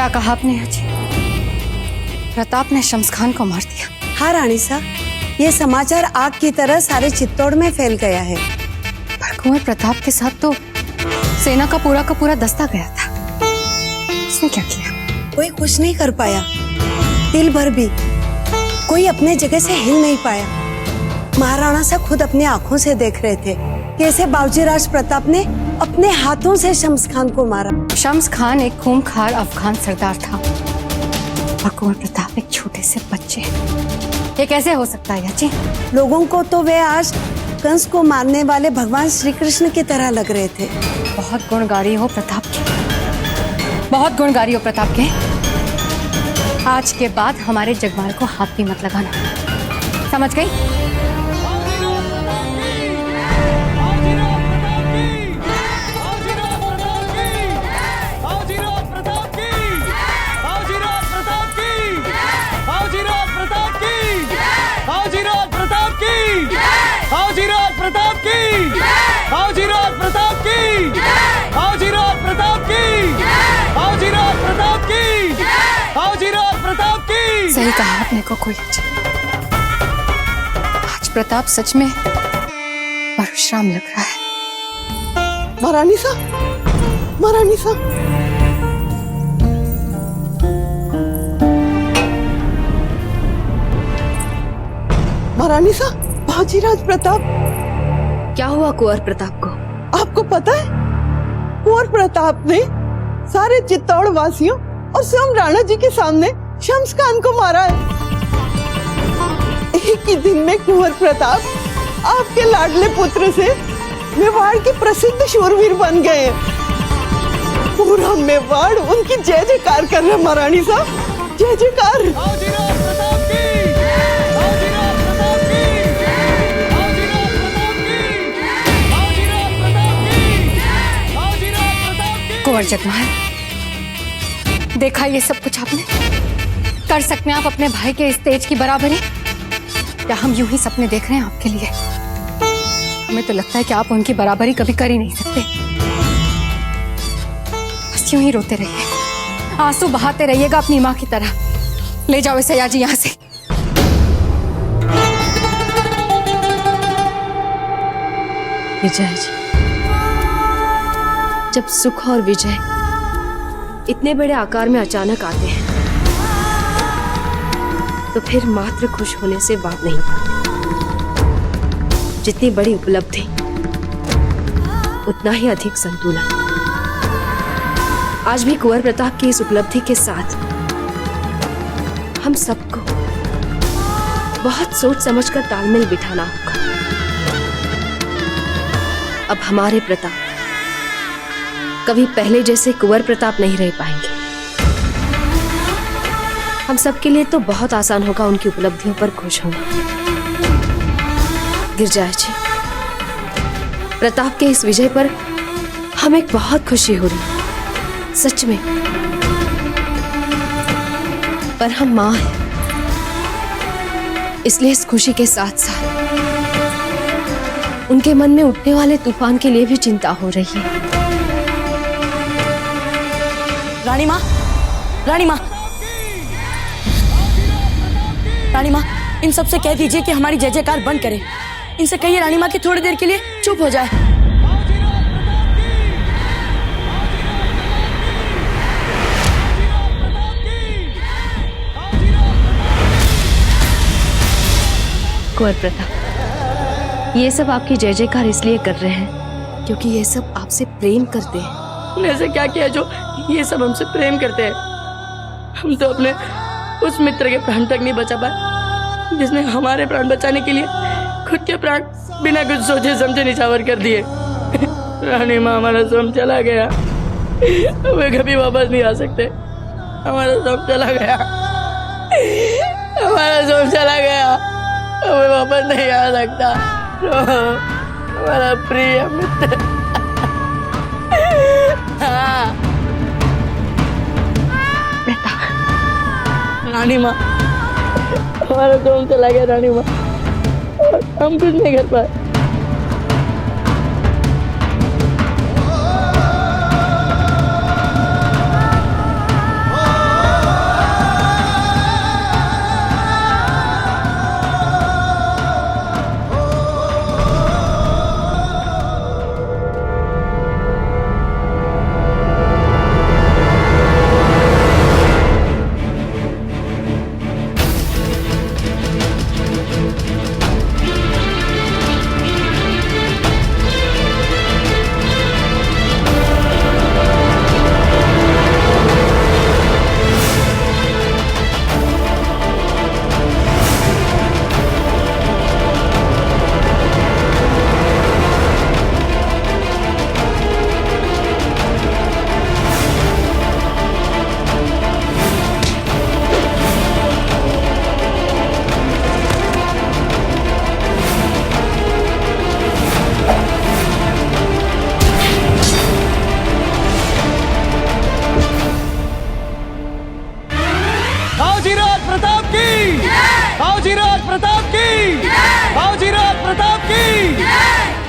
क्या कहा आपने अजी? प्रताप ने शम्स खान को मार दिया? हाँ रानी साहब, ये समाचार आग की तरह सारे चित्तौड़ में फैल गया है। पर कुंवर प्रताप के साथ तो सेना का पूरा दस्ता गया था। उसने क्या किया? कोई कुछ नहीं कर पाया, दिल भर भी कोई अपने जगह से हिल नहीं पाया। महाराणा साहब खुद अपनी आंखों से देख रहे थे कैसे बावजीराज प्रताप ने अपने हाथों से शम्स खान को मारा। शम्स खान एक खूंखार अफगान सरदार था और कुंवर प्रताप एक छोटे से बच्चे। ये कैसे हो सकता है अजी? लोगों को तो वे आज कंस को मारने वाले भगवान श्री कृष्ण की तरह लग रहे थे। बहुत गुणगारी हो प्रताप के, बहुत गुणगारी हो प्रताप के। आज के बाद हमारे जगमाल को हाथ भी मत लगाना, समझ गई? प्रताप की, बाजीराव प्रताप की, बाजीराव प्रताप की, बाजीराव प्रताप की, बाजीराव प्रताप की। सही कहा आपने कोई। आज प्रताप सच में परशुराम लग रहा है। महारानी साहब, महारानी साहब, महारानी साहब, बाजीराव प्रताप। क्या हुआ कुंवर प्रताप को? आपको पता है, कुंवर प्रताप ने सारे चित्तौड़ वासियों और स्वयं राणा जी के सामने शम्स खान को मारा है। एक ही दिन में कुंवर प्रताप आपके लाडले पुत्र से मेवाड़ के प्रसिद्ध शूरवीर बन गए। पूरा मेवाड़ उनकी जय जयकार कर रहा है। महारानी साहब, जय जयकार। कुंवर जगमाल, देखा ये सब कुछ आपने? कर सकते हैं आप अपने भाई के इस तेज की बराबरी? या हम यूं ही सपने देख रहे हैं आपके लिए? हमें तो लगता है कि आप उनकी बराबरी कभी कर ही नहीं सकते। बस यूं ही रोते रहिए, आंसू बहाते रहिएगा अपनी माँ की तरह। ले जाओ इसे याजी यहाँ से। विजय जी, जब सुख और विजय इतने बड़े आकार में अचानक आते हैं तो फिर मात्र खुश होने से बात नहीं। जितनी बड़ी उपलब्धि उतना ही अधिक संतुलन। आज भी कुंवर प्रताप की इस उपलब्धि के साथ हम सबको बहुत सोच समझकर तालमेल बिठाना होगा। अब हमारे प्रताप कभी पहले जैसे कुंवर प्रताप नहीं रह पाएंगे। हम सबके लिए तो बहुत आसान होगा उनकी उपलब्धियों पर खुश होना। गिरजा जी, प्रताप के इस विजय पर हमें बहुत खुशी हो रही है, सच में। पर हम मां हैं, इसलिए इस खुशी के साथ साथ उनके मन में उठने वाले तूफान के लिए भी चिंता हो रही है। रानी माँ, रानी माँ, रानी माँ, इन सबसे कह दीजिए कि हमारी जय जयकार बंद करें। इनसे कहिए रानी माँ की थोड़ी देर के लिए चुप हो जाए। कुंवर प्रताप, ये सब आपकी जय जयकार इसलिए कर रहे हैं क्योंकि ये सब आपसे प्रेम करते हैं। ऐसा क्या किया जो ये सब हमसे प्रेम करते हैं? हम तो अपने उस मित्र के प्राण तक नहीं बचा पाए जिसने हमारे प्राण बचाने के लिए खुद के प्राण बिना कुछ सोचे समझे निछावर कर दिए। रानी माँ, हमारा सोम चला गया, वे कभी वापस नहीं आ सकते। हमारा सोम चला गया, हमारा सोम चला गया, वे वापस नहीं आ सकता। हमारा प्रिय मित्र। रानी माँ, हमारा सोम चला गया। रानी माँ, हम कुछ नहीं कर पाए।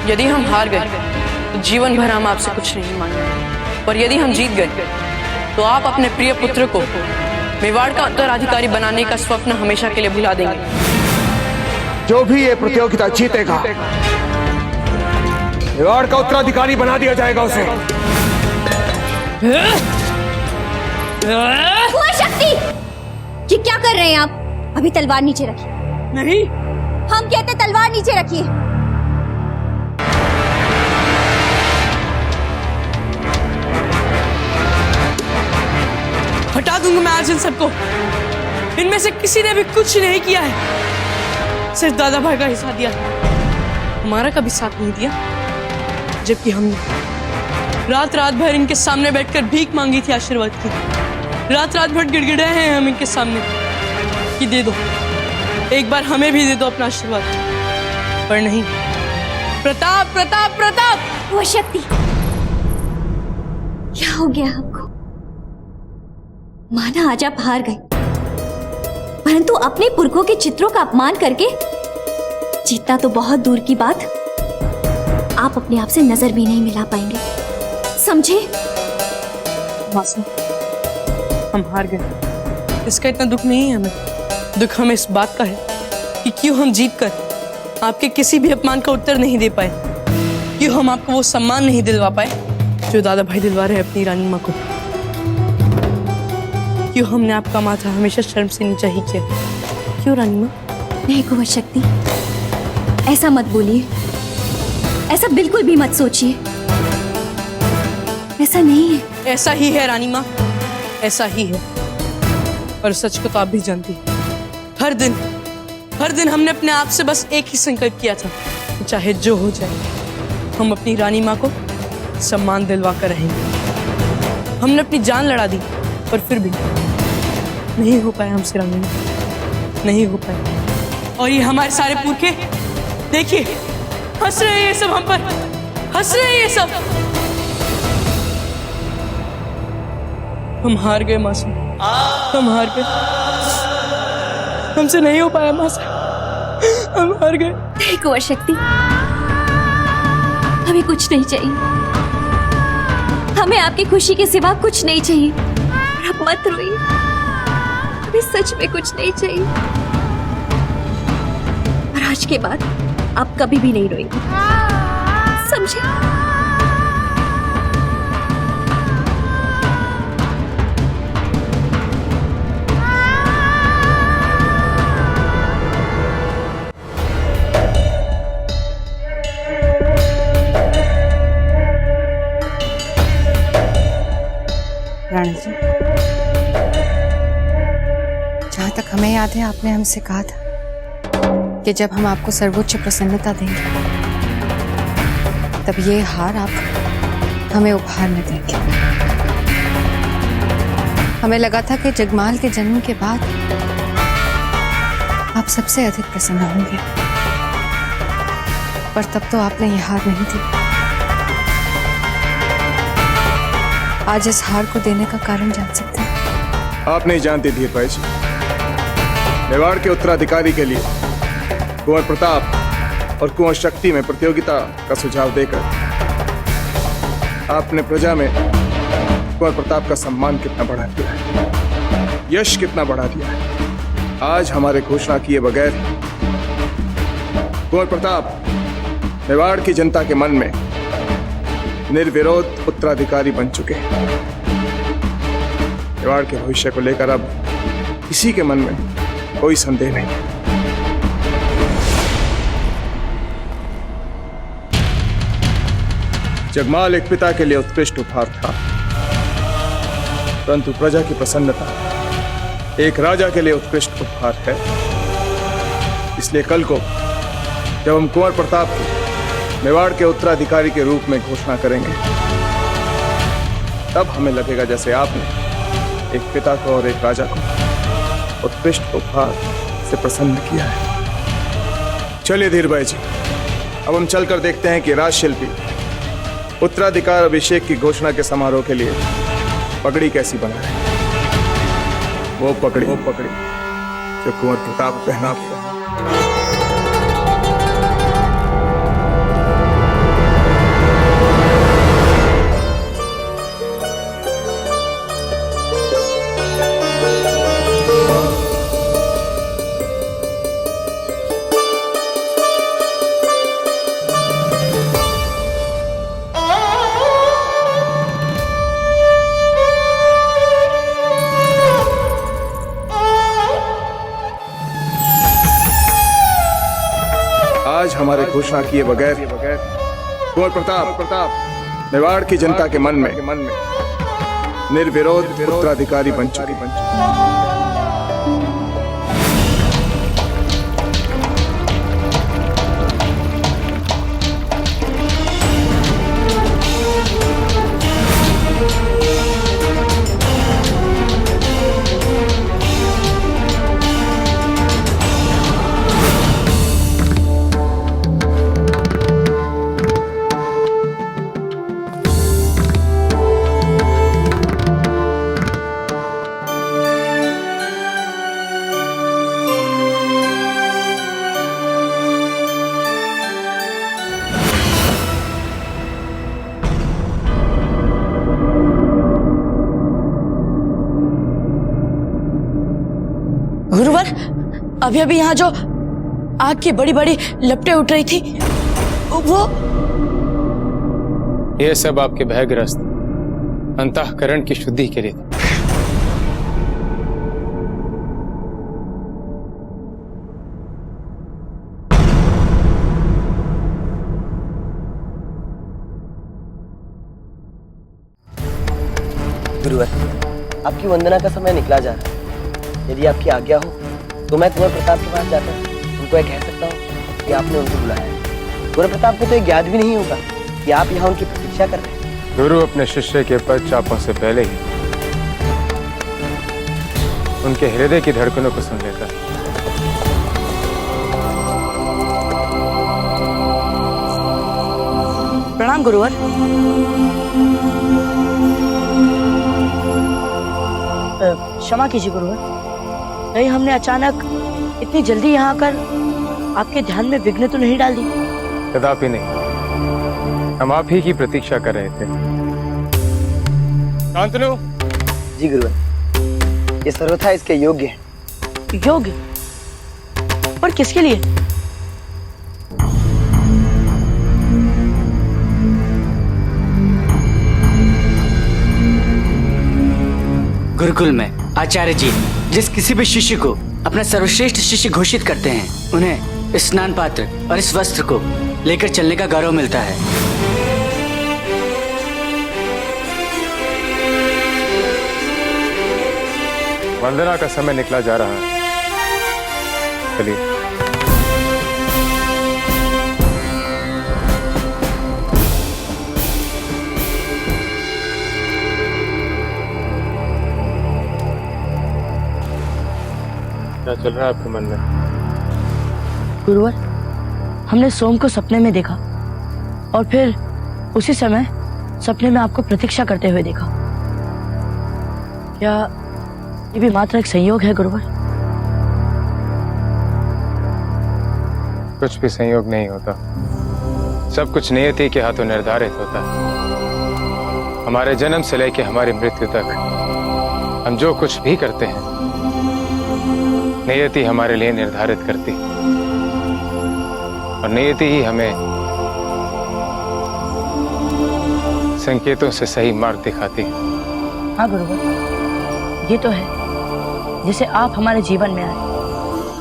यदि हम हार गए तो जीवन भर हम आपसे कुछ नहीं मांगेंगे, और यदि हम जीत गए तो आप अपने प्रिय पुत्र को मेवाड़ का उत्तराधिकारी बनाने का स्वप्न हमेशा के लिए भुला देंगे। जो भी ये प्रतियोगिता जीतेगा मेवाड़ का उत्तराधिकारी बना दिया जाएगा उसे। कुंवर शक्ति, ये क्या कर रहे हैं आप? अभी तलवार नीचे रखिए। नहीं, हम कहते तलवार नीचे रखिए। हटा दूंगा मैं आज इन सबको। इनमें से किसी ने भी कुछ नहीं किया है, सिर्फ दादा भाई का हिस्सा दिया, हमारा कभी साथ नहीं दिया। जबकि हमने रात रात भर इनके सामने बैठकर भीख मांगी थी आशीर्वाद की। रात रात भर गिड़गिड़ाए हैं हम इनके सामने कि दे दो, एक बार हमें भी दे दो अपना आशीर्वाद। पर नहीं, प्रताप प्रताप प्रताप। कुंवर शक्ति, क्या हो गया आपको? माना आज आप हार गए, परंतु अपने पुरखों के चित्रों का अपमान करके जीतना तो बहुत दूर की बात, आप अपने आप से नजर भी नहीं मिला पाएंगे, समझे? मासूम, हम हार गए, इसका इतना दुख नहीं है हमें। दुख हमें इस बात का है कि क्यों हम जीत कर आपके किसी भी अपमान का उत्तर नहीं दे पाए, क्यों हम आपको वो सम्मान नहीं दिलवा पाए जो दादा भाई दिलवा रहे हैं अपनी रानी माँ को, क्यों हमने आपका माथा हमेशा शर्म से नीचा ही किया। क्यों रानी माँ? नहीं कुंवर शक्ति, ऐसा मत बोलिए, ऐसा बिल्कुल भी मत सोचिए, ऐसा नहीं है। ऐसा ही है रानी माँ, ऐसा ही है। और सच को तो आप भी जानती हैं। हर दिन हमने अपने आप से बस एक ही संकल्प किया था, चाहे जो हो जाए हम अपनी रानी माँ को सम्मान दिलवा कर रहेंगे। हमने अपनी जान लड़ा दी, पर फिर भी नहीं हो पाया हमसे रानी माँ, नहीं हो पाया। और ये हमारे सारे पुरखे देखिए हंस रहे हैं, ये सब हम पर हंस रहे हैं ये सब। हम हार गए मासूम, हम हार गए, हमसे नहीं हो पाया मासूम, हम हार गए। नहीं कुंवर शक्ति, हमें कुछ नहीं चाहिए, हमें आपकी खुशी के सिवा कुछ नहीं चाहिए। और आप मत रोइए, हमें सच में कुछ नहीं चाहिए। और आज के बाद आप कभी भी नहीं रोएंगे, समझे? रानी जी, जहाँ तक हमें याद है आपने हमसे कहा था कि जब हम आपको सर्वोच्च प्रसन्नता देंगे तब ये हार आप हमें उपहार में देंगे। हमें लगा था कि जगमाल के जन्म के बाद आप सबसे अधिक प्रसन्न होंगे, पर तब तो आपने ये हार नहीं दी। आज इस हार को देने का कारण जान सकते हैं? आप नहीं जानते धीरभाई जी, मेवाड़ के उत्तराधिकारी के लिए कुंवर प्रताप और कुंवर शक्ति में प्रतियोगिता का सुझाव देकर आपने प्रजा में कुंवर प्रताप का सम्मान कितना बढ़ा दिया है, यश कितना बढ़ा दिया है। आज हमारे घोषणा किए बगैर कुंवर प्रताप मेवाड़ की जनता के मन में निर्विरोध उत्तराधिकारी बन चुके हैं। मेवाड़ के भविष्य को लेकर अब किसी के मन में कोई संदेह नहीं। जगमाल एक पिता के लिए उत्कृष्ट उपहार था, परंतु प्रजा की प्रसन्नता एक राजा के लिए उत्कृष्ट उपहार है। इसलिए कल को जब हम कुंवर प्रताप को मेवाड़ के उत्तराधिकारी के रूप में घोषणा करेंगे, तब हमें लगेगा जैसे आपने एक पिता को और एक राजा को उत्कृष्ट उपहार से प्रसन्न किया है। चलिए धीरभाई जी, अब हम चलकर देखते हैं कि राजशिल्पी उत्तराधिकार अभिषेक की घोषणा के समारोह के लिए पगड़ी कैसी बना है। वो पगड़ी जो कुंवर प्रताप पहना हुआ है। आज हमारे घोषणा किए बगैर कुंवर प्रताप मेवाड़ की जनता के मन में निर्विरोध उत्तराधिकारी बन चुके। गुरुवर, अभी अभी यहाँ जो आग की बड़ी बड़ी लपटें उठ रही थी वो ये सब आपके भयग्रस्त अंतःकरण की शुद्धि के लिए था। गुरुवर, आपकी वंदना का समय निकला जा रहा है। यदि आपकी आज्ञा हो तो मैं कुंवर प्रताप के पास जाकर उनको यह कह सकता हूँ कि आपने उनको बुलाया है। कुंवर प्रताप को तो यह ज्ञात भी नहीं होगा कि आप यहाँ उनकी प्रतीक्षा कर रहे हैं। गुरु अपने शिष्य के पद चापों से पहले ही उनके हृदय की धड़कनों को सुन लेता है। प्रणाम गुरुवर। क्षमा कीजिए गुरुवर, नहीं हमने अचानक इतनी जल्दी यहाँ आकर आपके ध्यान में विघ्न तो नहीं डाल दी? कदापि नहीं, हम आप ही की प्रतीक्षा कर रहे थे। शांतनु। जी गुरुवर, ये सर्वथा इसके योग्य है। योग्य? पर किसके लिए? गुरुकुल में आचार्य जी जिस किसी भी शिष्य को अपना सर्वश्रेष्ठ शिष्य घोषित करते हैं, उन्हें इस स्नान पात्र और इस वस्त्र को लेकर चलने का गौरव मिलता है। वंदना का समय निकला जा रहा है, चलिए। क्या चल रहा है आपके मन में? गुरुवर, हमने सोम को सपने में देखा और फिर उसी समय सपने में आपको प्रतीक्षा करते हुए देखा। क्या ये भी मात्र एक संयोग है गुरुवर? कुछ भी संयोग नहीं होता, सब कुछ नियति के हाथों निर्धारित होता है। हमारे जन्म से लेकर हमारी मृत्यु तक हम जो कुछ भी करते हैं नियति हमारे लिए निर्धारित करती और नियति ही हमें संकेतों से सही मार्ग दिखाती। हाँ गुरुवर, ये तो है जैसे आप हमारे जीवन में आए,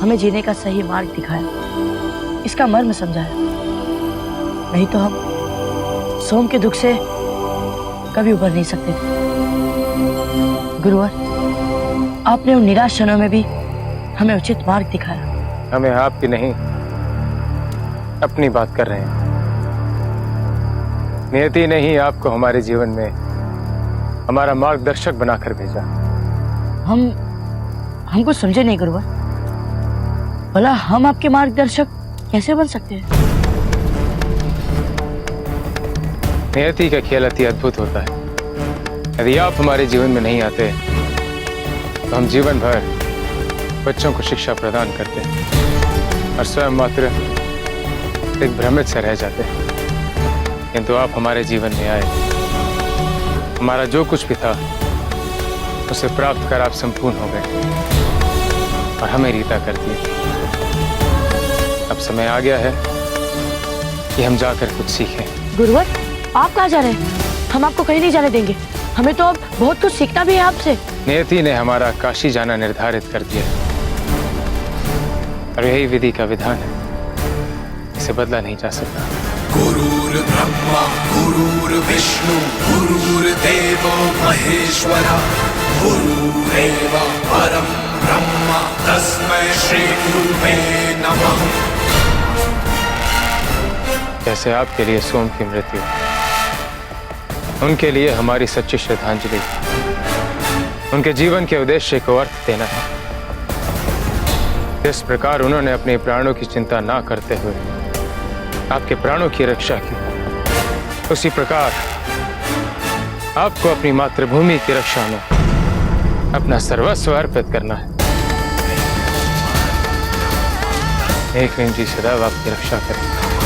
हमें जीने का सही मार्ग दिखाया, इसका मर्म समझाया। नहीं तो हम सोम के दुख से कभी उबर नहीं सकते थे। गुरुवर, आपने उन निराश क्षणों में भी हमें उचित मार्ग दिखाया। हमें आपकी नहीं अपनी बात कर रहे हैं। नियति ने ही आपको हमारे जीवन में हमारा मार्गदर्शक बनाकर भेजा। हम कुछ समझे नहीं गुरुवर, भला हम आपके मार्गदर्शक कैसे बन सकते हैं? नियति का खेल अति अद्भुत होता है। यदि आप हमारे जीवन में नहीं आते तो हम जीवन भर बच्चों को शिक्षा प्रदान करते हैं और स्वयं मात्र एक भ्रमित से रह जाते हैं। किंतु आप हमारे जीवन में आए, हमारा जो कुछ भी था उसे प्राप्त कर आप संपूर्ण हो गए और हमें रीता कर दी। अब समय आ गया है कि हम जाकर कुछ सीखें। गुरुवर, आप कहाँ जा रहे हैं? हम आपको कहीं नहीं जाने देंगे। हमें तो अब बहुत कुछ सीखना भी है आपसे। नियति ने हमारा काशी जाना निर्धारित कर दिया और यही विधि का विधान है। से बदला नहीं जा सकता। गुरुर्ब्रह्मा गुरुर्विष्णु गुरुर्देवो महेश्वरा गुरुरेव परम ब्रह्म तस्मै श्री गुरुवे नमः। जैसे आपके लिए सोम की मृत्यु, उनके लिए हमारी सच्ची श्रद्धांजलि, उनके जीवन के उद्देश्य को अर्थ देना है। जिस प्रकार उन्होंने अपने प्राणों की चिंता ना करते हुए आपके प्राणों की रक्षा की, उसी प्रकार आपको अपनी मातृभूमि की रक्षा में अपना सर्वस्व अर्पित करना है। एक जी सदैव आपकी रक्षा करें।